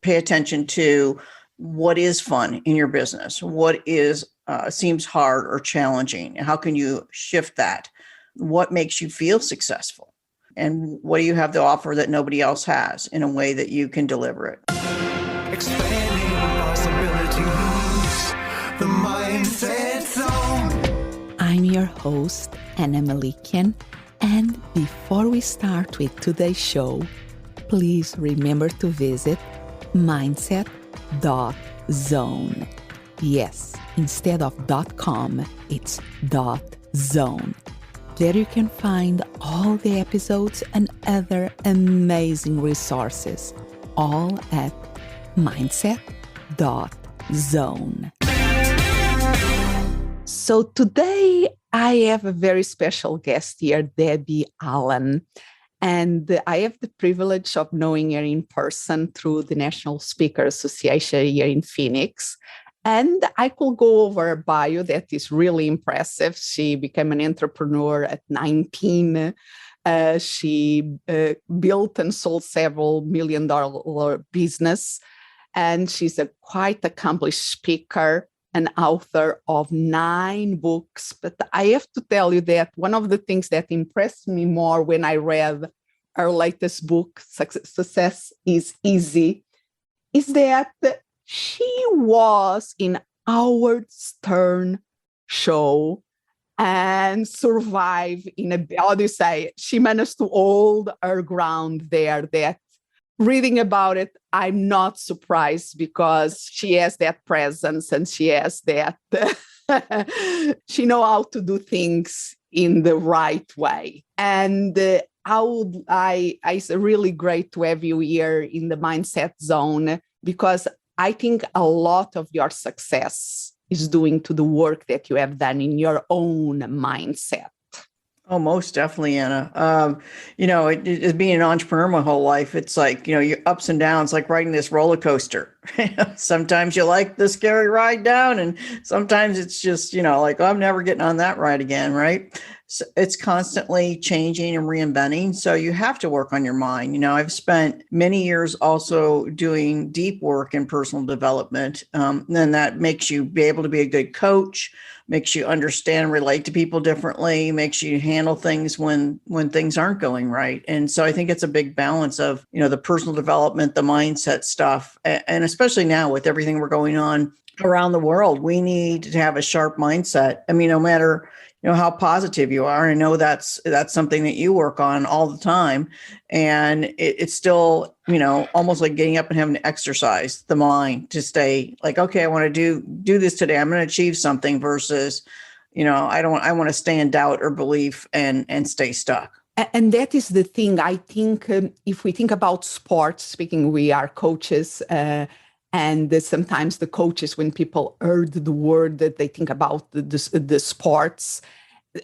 pay attention to what is fun in your business, what is seems hard or challenging, and how can you shift that? What makes you feel successful? And what do you have to offer that nobody else has in a way that you can deliver it? Expanding possibilities, the mindset zone. I'm your host, Anna Melikian, and before we start with today's show, please remember to visit mindset.zone. Yes, instead of .com, it's .zone. There you can find all the episodes and other amazing resources, all at mindset.zone. So today I have a very special guest here, Debbie Allen. And I have the privilege of knowing her in person through the National Speaker Association here in Phoenix. And I could go over her bio that is really impressive. She became an entrepreneur at 19. She built and sold several $1 million business. And she's a quite accomplished speaker and author of 9 books. But I have to tell you that one of the things that impressed me more when I read her latest book, Success is Easy, is that she was in Howard Stern show and survived in a, how do you say, she managed to hold her ground there. That reading about it, I'm not surprised because she has that presence and she has that, she knows how to do things in the right way. And it's really great to have you here in the Mindset Zone, because I think a lot of your success is due to the work that you have done in your own mindset. Oh, most definitely, Anna. Being an entrepreneur my whole life, it's like, your ups and downs, like riding this roller coaster. Sometimes you like the scary ride down, and sometimes it's just, like, oh, I'm never getting on that ride again, right? So it's constantly changing and reinventing. So you have to work on your mind. I've spent many years also doing deep work in personal development. Then that makes you be able to be a good coach, makes you understand and relate to people differently, makes you handle things when things aren't going right. And so I think it's a big balance of, the personal development, the mindset stuff. And especially now with everything we're going on around the world, we need to have a sharp mindset. I mean, no matter how positive you are. I know that's something that you work on all the time. And it's still, almost like getting up and having to exercise the mind to stay like, okay, I want to do this today. I'm going to achieve something versus, I want to stay in doubt or belief and stay stuck. And that is the thing. I think if we think about sports, speaking, we are coaches, and sometimes the coaches, when people heard the word, that they think about the sports,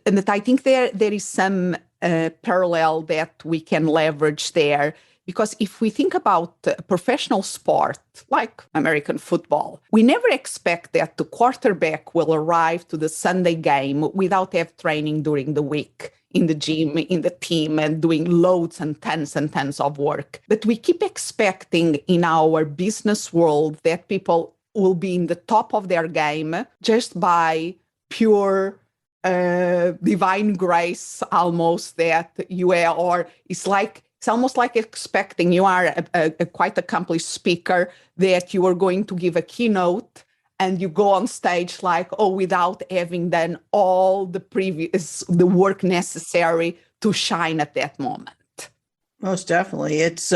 and that I think there is some parallel that we can leverage there. Because if we think about professional sport, like American football, we never expect that the quarterback will arrive to the Sunday game without have training during the week in the gym, in the team, and doing loads and tons of work. But we keep expecting in our business world that people will be in the top of their game just by pure divine grace, almost, that you are, or it's almost like expecting you are a quite accomplished speaker, that you are going to give a keynote and you go on stage without having done all the work necessary to shine at that moment. Most definitely. It's,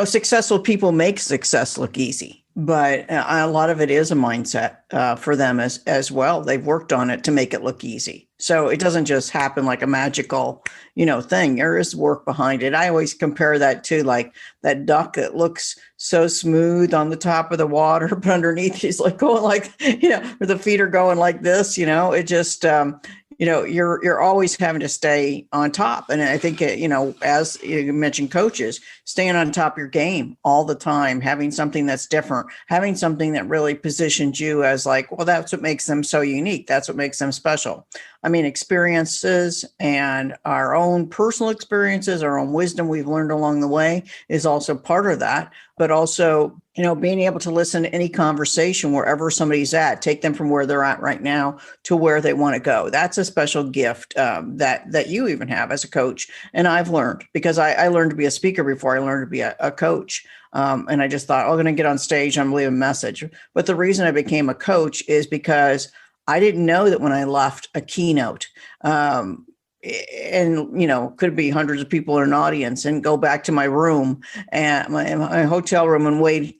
successful people make success look easy, but a lot of it is a mindset for them as well. They've worked on it to make it look easy. So it doesn't just happen like a magical, thing. There is work behind it. I always compare that to like that duck that looks so smooth on the top of the water, but underneath he's like going like, where the feet are going like this, it just, you're always having to stay on top. And I think, as you mentioned, coaches, staying on top of your game all the time, having something that's different, having something that really positions you as like, well, that's what makes them so unique. That's what makes them special. I mean, experiences and our own personal experiences, our own wisdom we've learned along the way is also part of that. But also, being able to listen to any conversation wherever somebody's at, take them from where they're at right now to where they want to go. That's a special gift that you even have as a coach. And I've learned, because I learned to be a speaker before I learned to be a coach. And I just thought, I'm going to get on stage, I'm going to leave a message. But the reason I became a coach is because I didn't know that when I left a keynote, could be hundreds of people in an audience, and go back to my room and my hotel room and wait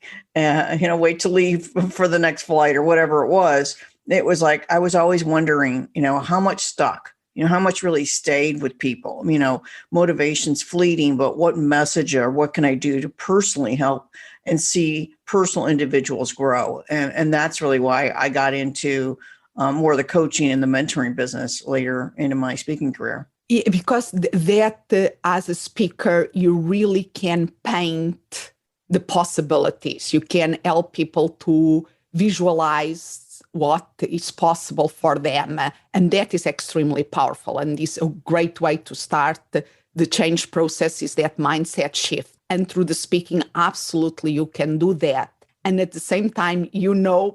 to leave for the next flight or whatever it was. It was like, I was always wondering, how much stuck, how much really stayed with people. Motivation's fleeting, but what message or what can I do to personally help and see personal individuals grow? And that's really why I got into more of the coaching and the mentoring business later into my speaking career. Yeah, because as a speaker, you really can paint the possibilities. You can help people to visualize what is possible for them. And that is extremely powerful. And is a great way to start the change process, is that mindset shift. And through the speaking, absolutely, you can do that. And at the same time,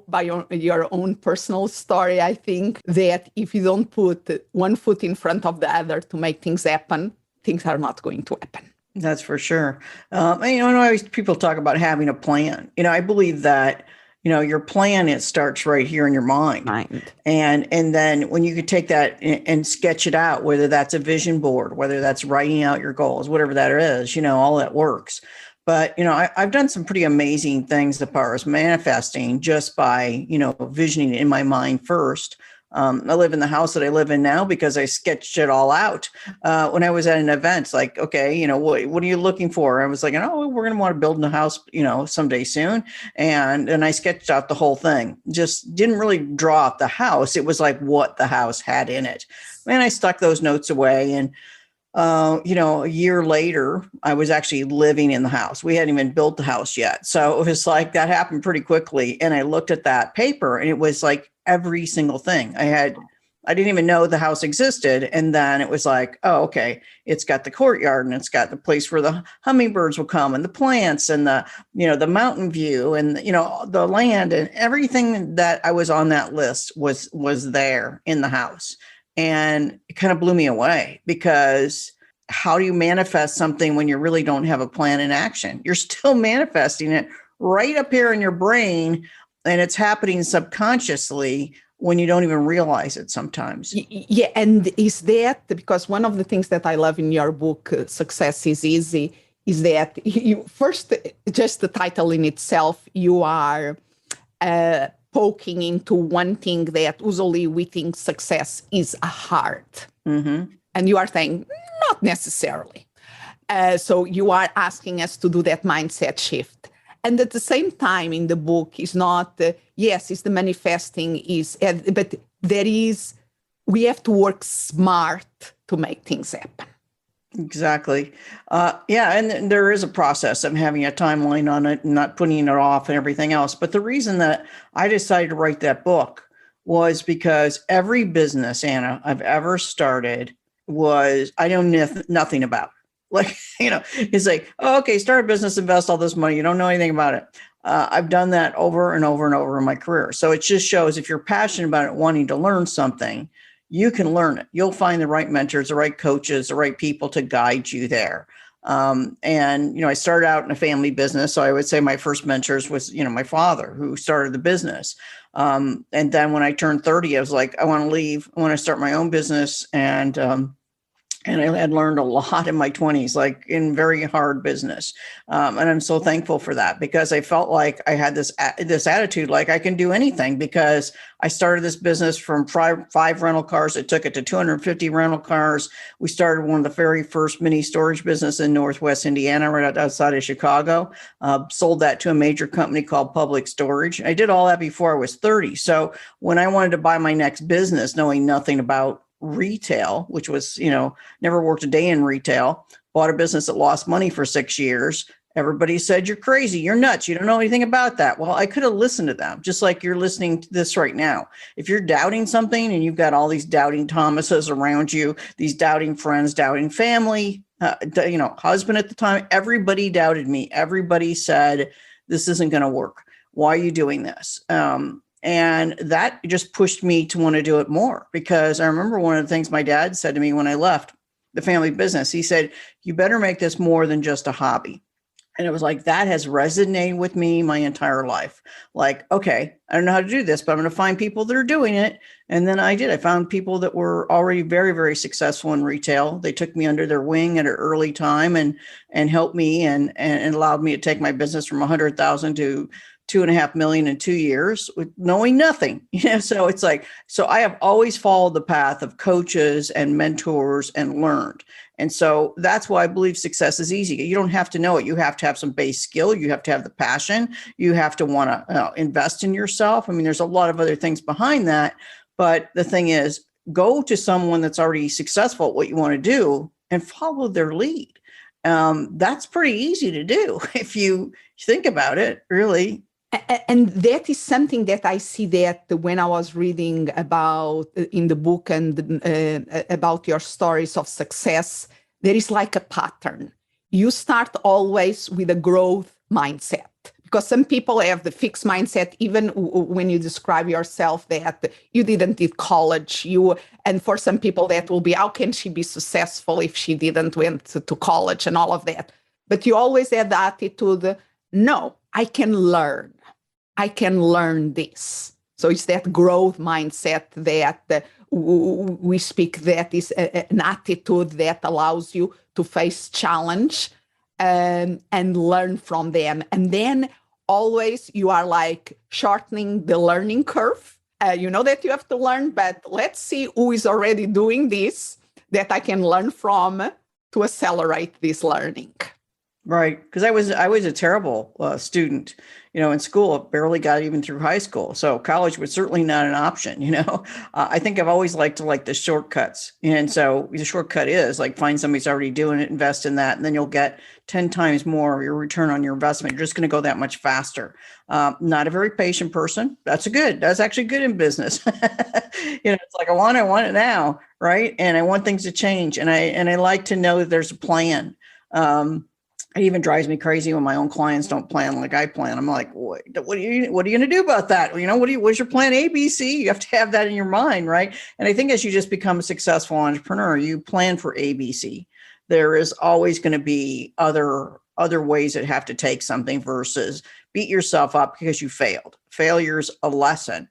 by your own personal story, I think that if you don't put one foot in front of the other to make things happen, things are not going to happen. That's for sure. Always people talk about having a plan. I believe that, your plan, it starts right here in your mind. And then when you can take that and sketch it out, whether that's a vision board, whether that's writing out your goals, whatever that is, all that works. But, I've done some pretty amazing things as far as manifesting just by, visioning in my mind first. I live in the house that I live in now because I sketched it all out. When I was at an event, like, okay, what are you looking for? I was like, we're going to want to build a house, someday soon. And I sketched out the whole thing. Just didn't really draw out the house. It was like what the house had in it. And I stuck those notes away. And a year later, I was actually living in the house. We hadn't even built the house yet. So it was like that happened pretty quickly. And I looked at that paper and it was like every single thing I didn't even know the house existed. And then it was like, oh, okay, it's got the courtyard and it's got the place where the hummingbirds will come and the plants and the mountain view and, the land, and everything that I was on that list was there in the house. And it kind of blew me away, because how do you manifest something when you really don't have a plan in action? You're still manifesting it right up here in your brain, and it's happening subconsciously when you don't even realize it sometimes. Yeah, and is that because one of the things that I love in your book, Success is Easy, is that you first, just the title in itself, you are poking into one thing that usually we think success is hard. Mm-hmm. And you are saying, not necessarily. So you are asking us to do that mindset shift. And at the same time in the book is not, yes, it's the manifesting, but we have to work smart to make things happen. Exactly. And there is a process of having a timeline on it and not putting it off and everything else. But the reason that I decided to write that book was because every business, Anna, I've ever started I know nothing about. Like, it's like, oh, okay, start a business, invest all this money. You don't know anything about it. I've done that over and over and over in my career. So it just shows if you're passionate about it, wanting to learn something, you can learn it. You'll find the right mentors, the right coaches, the right people to guide you there. I started out in a family business. So I would say my first mentors was, my father, who started the business. And then when I turned 30, I was like, I want to leave. I want to start my own business. And I had learned a lot in my 20s, like in very hard business. And I'm so thankful for that, because I felt like I had this attitude, like I can do anything, because I started this business from 5 rental cars. It took it to 250 rental cars. We started one of the very first mini storage business in Northwest Indiana, right outside of Chicago. Sold that to a major company called Public Storage. I did all that before I was 30. So when I wanted to buy my next business, knowing nothing about retail, which was, never worked a day in retail, bought a business that lost money for 6 years, Everybody said, you're crazy, you're nuts, you don't know anything about that. Well, I could have listened to them, just like you're listening to this right now. If you're doubting something and you've got all these doubting Thomases around you, these doubting friends, doubting family, husband at the time, everybody doubted me. Everybody said, this isn't going to work. Why are you doing this? And that just pushed me to want to do it more, because I remember one of the things my dad said to me when I left the family business. He said, you better make this more than just a hobby. And it was like, that has resonated with me my entire life. Like, okay, I don't know how to do this, but I'm going to find people that are doing it. And then I did. I found people that were already very, very successful in retail. They took me under their wing at an early time and helped me and allowed me to take my business from 100,000 to 2.5 million in 2 years with knowing nothing. So it's like, so I have always followed the path of coaches and mentors and learned. And so that's why I believe success is easy. You don't have to know it. You have to have some base skill. You have to have the passion. You have to want to invest in yourself. I mean, there's a lot of other things behind that. But the thing is, go to someone that's already successful at what you want to do and follow their lead. That's pretty easy to do if you think about it, really. And that is something that I see that when I was reading about in the book and about your stories of success, there is like a pattern. You start always with a growth mindset, because some people have the fixed mindset, even when you describe yourself that you didn't need college. And for some people that will be, how can she be successful if she didn't went to college and all of that? But you always have the attitude, no, I can learn. I can learn this. So it's that growth mindset that we speak, that is an attitude that allows you to face challenge and learn from them. And then always you are like shortening the learning curve. You know that you have to learn, but let's see who is already doing this that I can learn from to accelerate this learning. Right. Because I was a terrible student, in school. I barely got even through high school. So college was certainly not an option. I think I've always liked to like the shortcuts. And so the shortcut is like find somebody who's already doing it, invest in that, and then you'll get 10 times more of your return on your investment. You're just going to go that much faster. Not a very patient person. That's actually good in business. It's like, I want it now. Right. And I want things to change. And I like to know that there's a plan. It even drives me crazy when my own clients don't plan like I plan. I'm like, what are you going to do about that? What's your plan A, B, C? You have to have that in your mind, right? And I think as you just become a successful entrepreneur, you plan for A, B, C. There is always going to be other ways that have to take something versus beat yourself up because you failed. Failure's a lesson.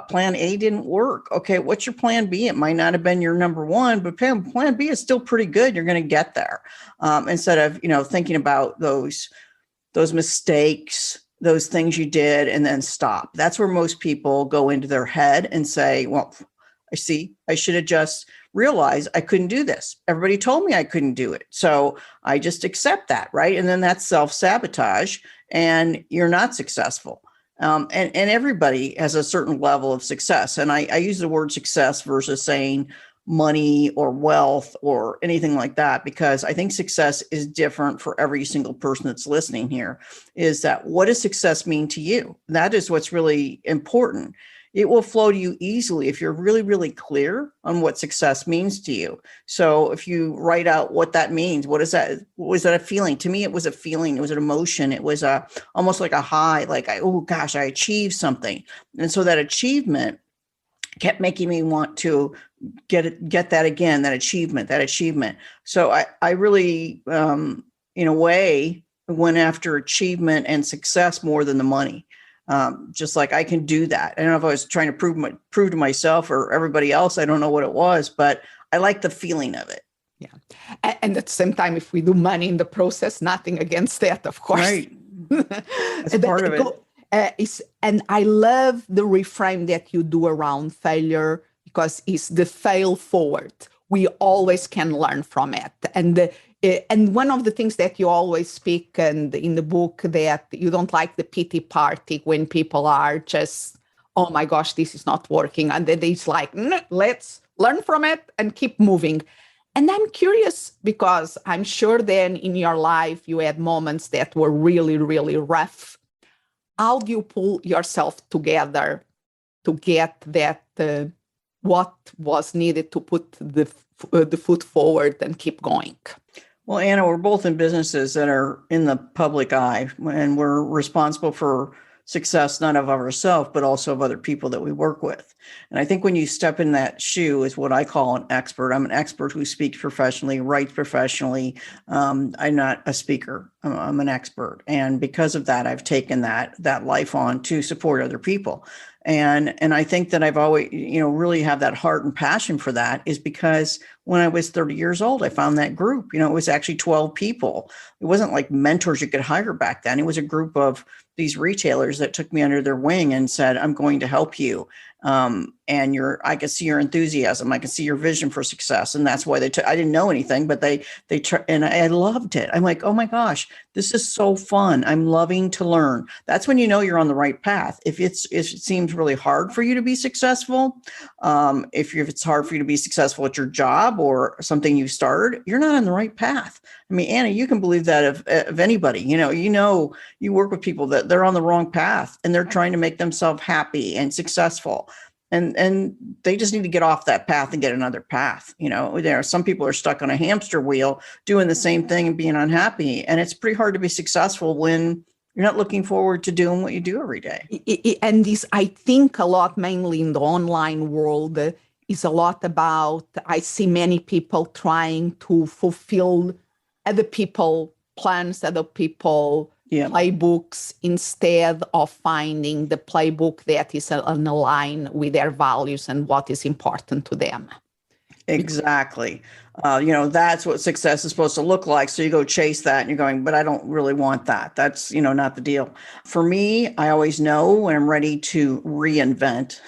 Plan A didn't work. Okay, what's your plan B? It might not have been your number one, but plan B is still pretty good. You're going to get there. Instead of, thinking about those mistakes, those things you did, and then stop. That's where most people go into their head and say, well, I should have just realized I couldn't do this. Everybody told me I couldn't do it. So I just accept that, right? And then that's self-sabotage, and you're not successful. And everybody has a certain level of success. And I use the word success versus saying money or wealth or anything like that, because I think success is different for every single person that's listening here. Is that what does success mean to you? That is what's really important. It will flow to you easily if you're really, really clear on what success means to you. So if you write out what that means, what is that? Was that a feeling? To me, it was a feeling. It was an emotion. It was almost like a high, like, oh gosh, I achieved something. And so that achievement kept making me want to get that again, that achievement. So I really, in a way, went after achievement and success more than the money. Just like I can do that. I don't know if I was trying to prove to myself or everybody else. I don't know what it was, but I like the feeling of it. Yeah. And at the same time, if we do money in the process, nothing against that, of course. Right. That's part of it. And I love the reframe that you do around failure, because it's the fail forward. We always can learn from it. And one of the things that you always speak and in the book, that you don't like the pity party when people are just, oh my gosh, this is not working. And then it's like, let's learn from it and keep moving. And I'm curious because I'm sure then in your life you had moments that were really, really rough. How do you pull yourself together to get that what was needed to put the foot forward and keep going? Well, Anna, we're both in businesses that are in the public eye, and we're responsible for success, not of ourselves, but also of other people that we work with. And I think when you step in that shoe is what I call an expert. I'm an expert who speaks professionally, writes professionally. I'm not a speaker. I'm an expert. And because of that, I've taken that life on to support other people. And I think that I've always, really have that heart and passion for that is because when I was 30 years old, I found that group. It was actually 12 people. It wasn't like mentors you could hire back then. It was a group of these retailers that took me under their wing and said, I'm going to help you. And I can see your enthusiasm. I can see your vision for success. And that's why I didn't know anything, but and I loved it. I'm like, oh my gosh, this is so fun. I'm loving to learn. That's when you know you're on the right path. If it seems really hard for you to be successful, if it's hard for you to be successful at your job or something you started, you're not on the right path. I mean, Anna, you can believe that of anybody. You work with people that they're on the wrong path and they're trying to make themselves happy and successful. And they just need to get off that path and get another path. Some people are stuck on a hamster wheel doing the same thing and being unhappy. And it's pretty hard to be successful when you're not looking forward to doing what you do every day. And this, I think a lot, mainly in the online world, is a lot about, I see many people trying to fulfill other people plans, other people playbooks, instead of finding the playbook that is aligned with their values and what is important to them. Exactly. That's what success is supposed to look like. So you go chase that and you're going, but I don't really want that. That's, not the deal. For me, I always know when I'm ready to reinvent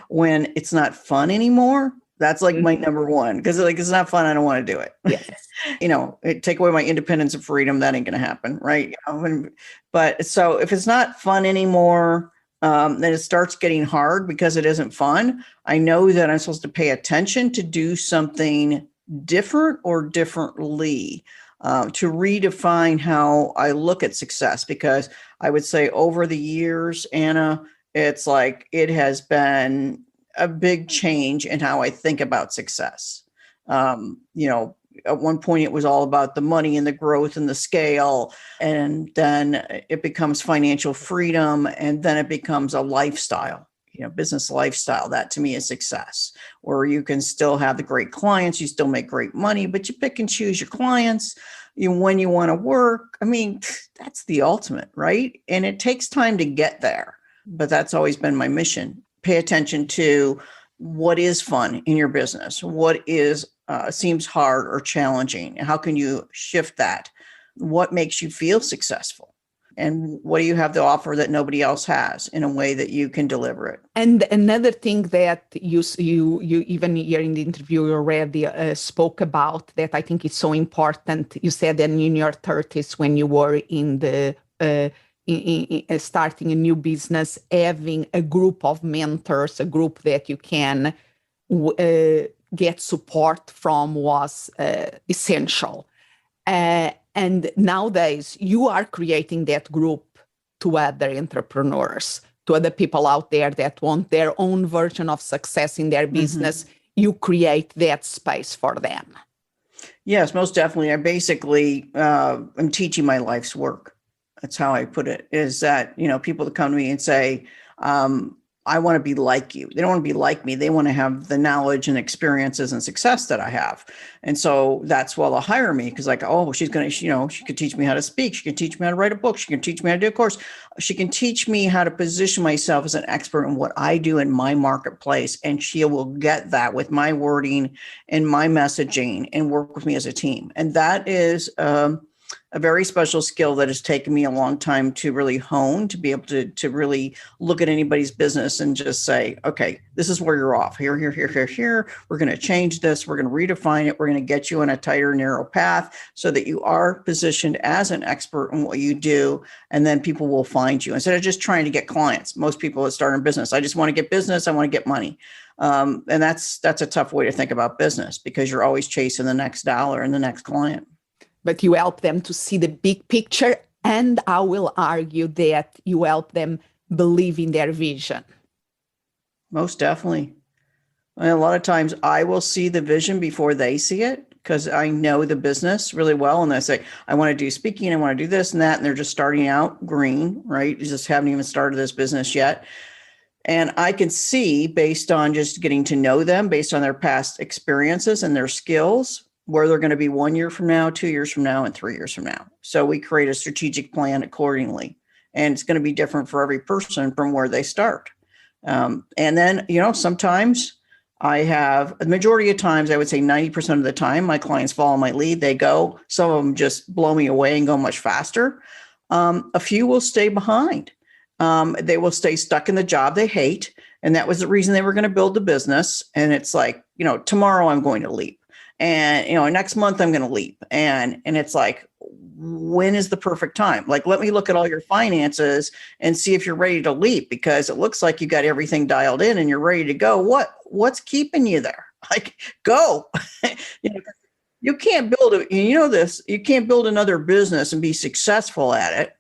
when it's not fun anymore. That's like my number one, because it's not fun. I don't want to do it. Yes. Take away my independence and freedom. That ain't going to happen. Right. But so if it's not fun anymore, then it starts getting hard because it isn't fun. I know that I'm supposed to pay attention to do something different or differently, to redefine how I look at success, because I would say over the years, Anna, it's like it has been a big change in how I think about success. At one point it was all about the money and the growth and the scale. And then it becomes financial freedom. And then it becomes a lifestyle, business lifestyle. That to me is success, where you can still have the great clients, you still make great money, but you pick and choose your clients when you want to work. I mean, that's the ultimate, right? And it takes time to get there, but that's always been my mission. Pay attention to what is fun in your business, what seems hard or challenging, and how can you shift that? What makes you feel successful? And what do you have to offer that nobody else has in a way that you can deliver it? And another thing that you even here in the interview you already spoke about that I think is so important. You said that in your 30s, when you were in the starting a new business, having a group of mentors, a group that you can get support from was essential. And nowadays, you are creating that group to other entrepreneurs, to other people out there that want their own version of success in their business. Mm-hmm. You create that space for them. Yes, most definitely. I basically am teaching my life's work. That's how I put it, is that, people that come to me and say, I want to be like you. They don't want to be like me. They want to have the knowledge and experiences and success that I have. And so that's why they'll hire me, because she's going to, she could teach me how to speak. She can teach me how to write a book. She can teach me how to do a course. She can teach me how to position myself as an expert in what I do in my marketplace. And she will get that with my wording and my messaging and work with me as a team. And that is, a very special skill that has taken me a long time to really hone, to be able to really look at anybody's business and just say, okay, this is where you're off. Here, here, here, here, here. We're going to change this. We're going to redefine it. We're going to get you on a tighter, narrow path so that you are positioned as an expert in what you do. And then people will find you instead of just trying to get clients. Most people that start in business, I just want to get business. I want to get money. And that's a tough way to think about business because you're always chasing the next dollar and the next client. But you help them to see the big picture. And I will argue that you help them believe in their vision. Most definitely. And a lot of times I will see the vision before they see it because I know the business really well. And they say, I want to do speaking, I want to do this and that. And they're just starting out green, right? You just haven't even started this business yet. And I can see based on just getting to know them, based on their past experiences and their skills, where they're going to be 1 year from now, 2 years from now, and 3 years from now. So we create a strategic plan accordingly. And it's going to be different for every person from where they start. And then, sometimes the majority of times, I would say 90% of the time, my clients follow my lead. They go, some of them just blow me away and go much faster. A few will stay behind. They will stay stuck in the job they hate. And that was the reason they were going to build the business. And it's like, tomorrow I'm going to leap. And, next month I'm going to leap. And it's like, when is the perfect time? Like, let me look at all your finances and see if you're ready to leap, because it looks like you got everything dialed in and you're ready to go. What's keeping you there? Like, go. You can't build you can't build another business and be successful at it,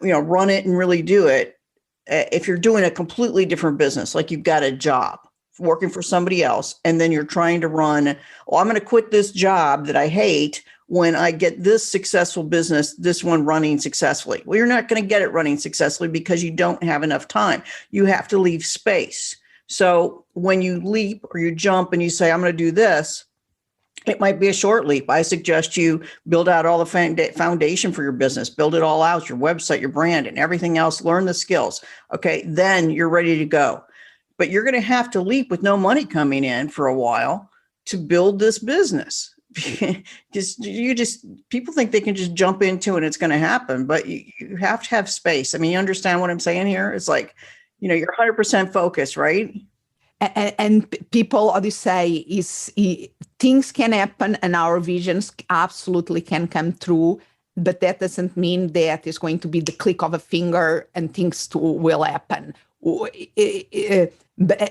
run it and really do it. If you're doing a completely different business, like you've got a job working for somebody else, and then you're trying to run, I'm going to quit this job that I hate when I get this successful business, this one running successfully. Well, you're not going to get it running successfully because you don't have enough time. You have to leave space. So when you leap or you jump and you say, I'm going to do this, it might be a short leap. I suggest you build out all the foundation for your business, build it all out, your website, your brand, and everything else, learn the skills. Okay, then you're ready to go. But you're going to have to leap with no money coming in for a while to build this business. People think they can just jump into it and it's going to happen, but you have to have space. I mean, you understand what I'm saying here? It's like, you're 100% focused, right? And people, how do you say, things can happen and our visions absolutely can come true, but that doesn't mean that it's going to be the click of a finger and things will happen.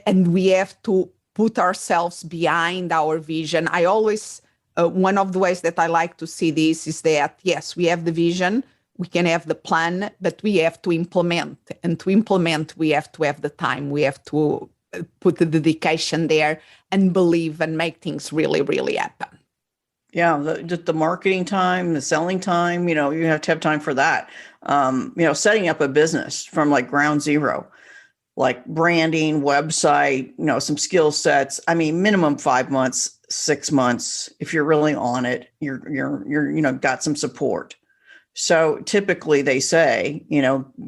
And we have to put ourselves behind our vision. I always, one of the ways that I like to see this is that, yes, we have the vision, we can have the plan, but we have to implement. And to implement, we have to have the time. We have to put the dedication there and believe and make things really, really happen. Yeah, just the marketing time, the selling time, you have to have time for that. Setting up a business from like ground zero, like branding, website, some skill sets. I mean, minimum 5 months, 6 months. If you're really on it, you're got some support. So typically they say,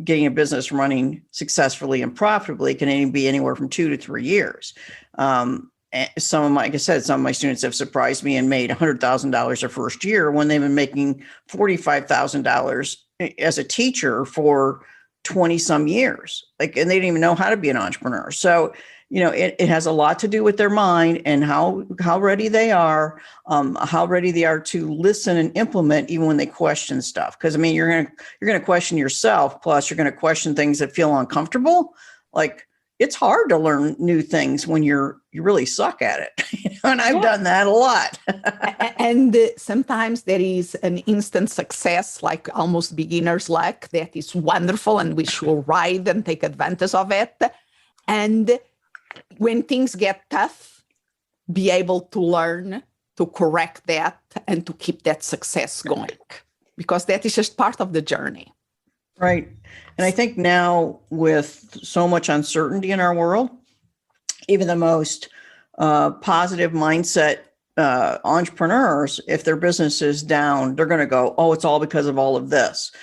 getting a business running successfully and profitably can be anywhere from 2 to 3 years. Some of my students have surprised me and made $100,000 their first year when they've been making $45,000 as a teacher for 20 some years. And they didn't even know how to be an entrepreneur. So, it has a lot to do with their mind and how ready they are, how ready they are to listen and implement even when they question stuff. Because you're going to question yourself. Plus, you're going to question things that feel uncomfortable. Like, it's hard to learn new things when you really suck at it. And I've done that a lot. And sometimes there is an instant success, like almost beginner's luck, that is wonderful, and we should ride and take advantage of it. And when things get tough, be able to learn to correct that and to keep that success going, because that is just part of the journey. Right. And I think now with so much uncertainty in our world, even the most positive mindset entrepreneurs, if their business is down, they're going to go, oh, it's all because of all of this.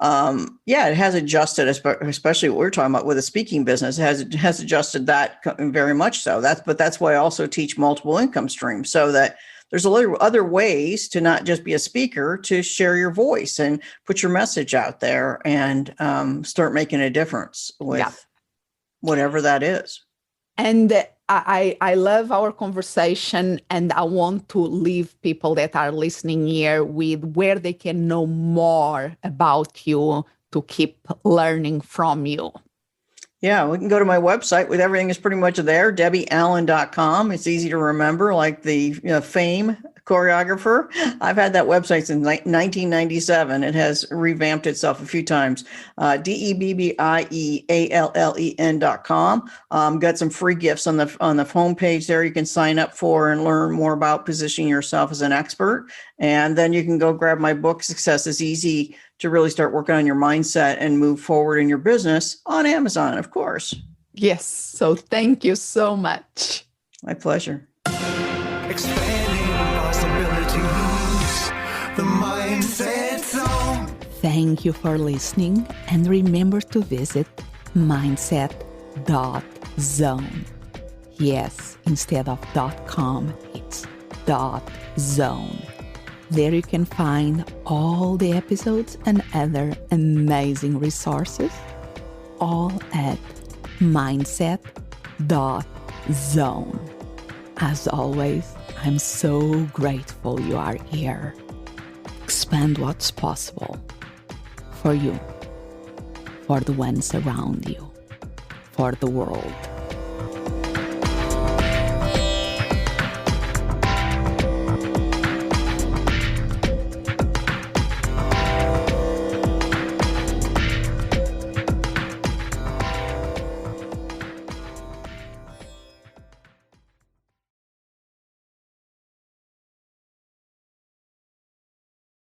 It has adjusted, especially what we're talking about with a speaking business, it has adjusted that very much so. That's why I also teach multiple income streams, so that there's other ways to not just be a speaker, to share your voice and put your message out there and start making a difference with whatever that is. And I love our conversation, and I want to leave people that are listening here with where they can know more about you to keep learning from you. Yeah, we can go to my website with everything is pretty much there, debbieallen.com. It's easy to remember, like the Fame choreographer. I've had that website since 1997. It has revamped itself a few times. DebbieAllen.com. Got some free gifts on the homepage there you can sign up for and learn more about positioning yourself as an expert. And then you can go grab my book, Success is Easy, to really start working on your mindset and move forward in your business on Amazon, of course. Yes. So thank you so much. My pleasure. Expanding possibilities. The Mindset Zone. Thank you for listening, and remember to visit mindset.zone. Yes, instead of .com, it's .zone. There you can find all the episodes and other amazing resources, all at mindset.zone. As always, I'm so grateful you are here. Expand what's possible for you, for the ones around you, for the world.